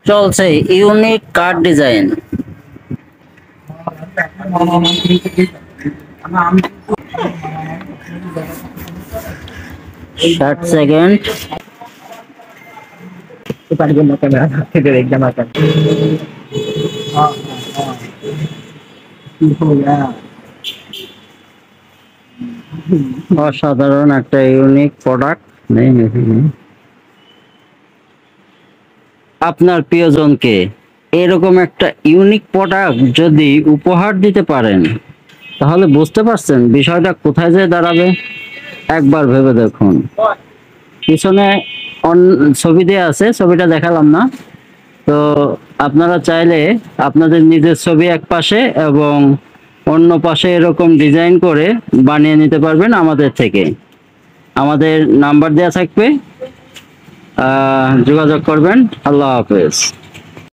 চলছে unique card design. 60 second. অসাধারণ একটা ইউনিক প্রোডাক্ট। আপনার প্রিয়জনকে এরকম একটা ইউনিক প্রোডাক্ট যদি উপহার দিতে পারেন, তাহলে বুঝতে পারছেন বিষয়টা কোথায় যেয়ে দাঁড়াবে। একবার ভেবে দেখুন। পিছনে ছবি দেওয়া আছে, ছবিটা দেখালাম না। তো আপনারা চাইলে আপনাদের নিজের ছবি এক পাশে এবং অন্য পাশে এরকম ডিজাইন করে বানিয়ে নিতে পারবেন আমাদের থেকে। আমাদের নাম্বার দেওয়া থাকবে, যোগাযোগ করবেন। আল্লাহ হাফেজ।